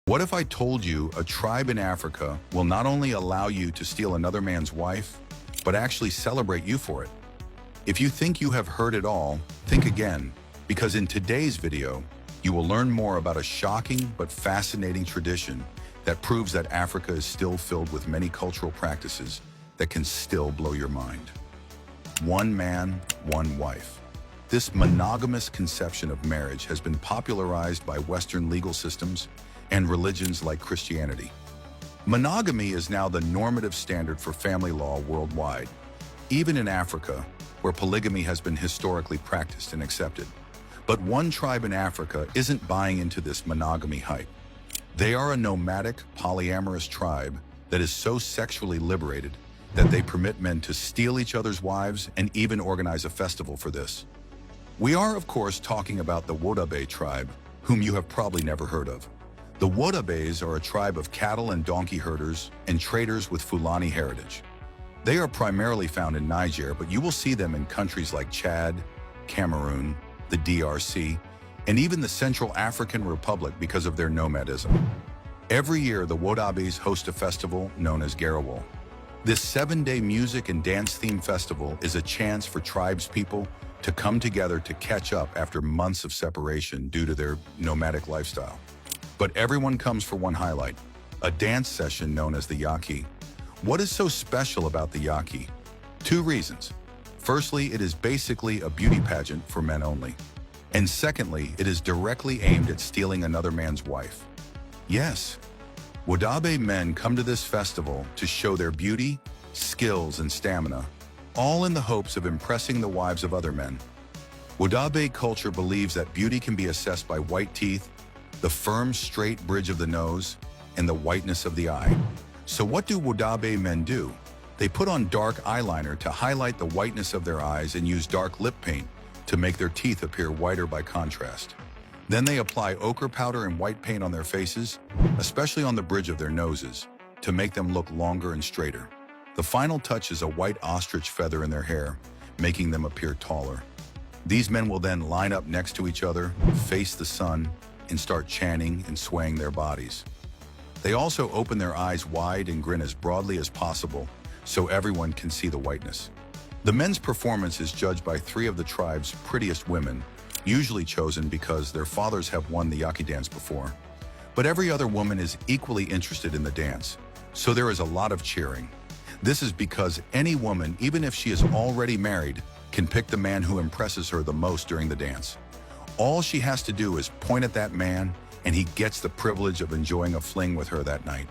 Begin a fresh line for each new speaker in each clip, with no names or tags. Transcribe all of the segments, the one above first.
What if I told you a tribe in Africa will not only allow you to steal another man's wife, but actually celebrate you for it? If you think you have heard it all, think again, because in today's video, you will learn more about a shocking but fascinating tradition that proves that Africa is still filled with many cultural practices that can still blow your mind. One man, one wife. This monogamous conception of marriage has been popularized by Western legal systems and religions like Christianity. Monogamy is now the normative standard for family law worldwide, even in Africa, where polygamy has been historically practiced and accepted. But one tribe in Africa isn't buying into this monogamy hype. They are a nomadic, polyamorous tribe that is so sexually liberated that they permit men to steal each other's wives and even organize a festival for this. We are, of course, talking about the Wodaabe Tribe, whom you have probably never heard of. The Wodaabes are a tribe of cattle and donkey herders and traders with Fulani heritage. They are primarily found in Niger, but you will see them in countries like Chad, Cameroon, the DRC, and even the Central African Republic because of their nomadism. Every year, the Wodaabes host a festival known as Gerewol. This 7-day music and dance-themed festival is a chance for tribespeople to come together to catch up after months of separation due to their nomadic lifestyle. But everyone comes for one highlight, a dance session known as the Yaki. What is so special about the Yaki? 2 reasons. Firstly, it is basically a beauty pageant for men only. And secondly, it is directly aimed at stealing another man's wife. Yes, Wodaabe men come to this festival to show their beauty, skills, and stamina, all in the hopes of impressing the wives of other men. Wodaabe culture believes that beauty can be assessed by white teeth, the firm, straight bridge of the nose, and the whiteness of the eye. So what do Wodaabe men do? They put on dark eyeliner to highlight the whiteness of their eyes and use dark lip paint to make their teeth appear whiter by contrast. Then they apply ochre powder and white paint on their faces, especially on the bridge of their noses, to make them look longer and straighter. The final touch is a white ostrich feather in their hair, making them appear taller. These men will then line up next to each other, face the sun, and start chanting and swaying their bodies. They also open their eyes wide and grin as broadly as possible so everyone can see the whiteness. The men's performance is judged by 3 of the tribe's prettiest women, usually chosen because their fathers have won the Yaki dance before. But every other woman is equally interested in the dance, so there is a lot of cheering. This is because any woman, even if she is already married, can pick the man who impresses her the most during the dance. All she has to do is point at that man, and he gets the privilege of enjoying a fling with her that night.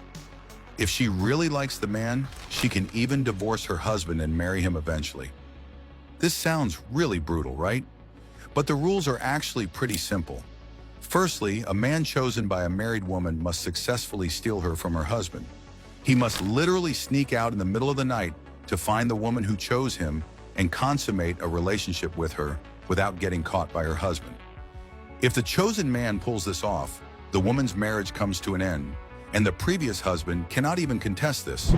If she really likes the man, she can even divorce her husband and marry him eventually. This sounds really brutal, right? But the rules are actually pretty simple. Firstly, a man chosen by a married woman must successfully steal her from her husband. He must literally sneak out in the middle of the night to find the woman who chose him and consummate a relationship with her without getting caught by her husband. If the chosen man pulls this off, the woman's marriage comes to an end, and the previous husband cannot even contest this.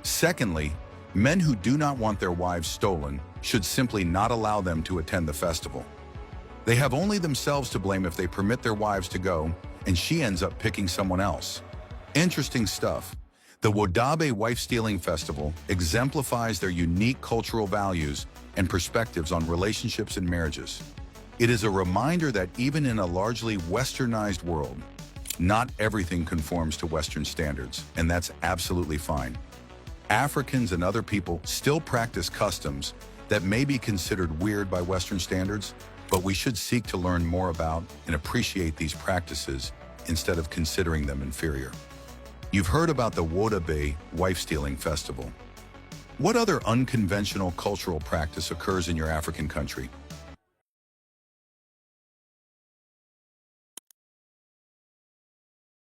Secondly, men who do not want their wives stolen should simply not allow them to attend the festival. They have only themselves to blame if they permit their wives to go, and she ends up picking someone else. Interesting stuff. The Wodaabe Wife-Stealing Festival exemplifies their unique cultural values and perspectives on relationships and marriages. It is a reminder that even in a largely westernized world, not everything conforms to Western standards, and that's absolutely fine. Africans and other people still practice customs that may be considered weird by Western standards, but we should seek to learn more about and appreciate these practices instead of considering them inferior. You've heard about the Wodaabe Wife-Stealing Festival. What other unconventional cultural practice occurs in your African country?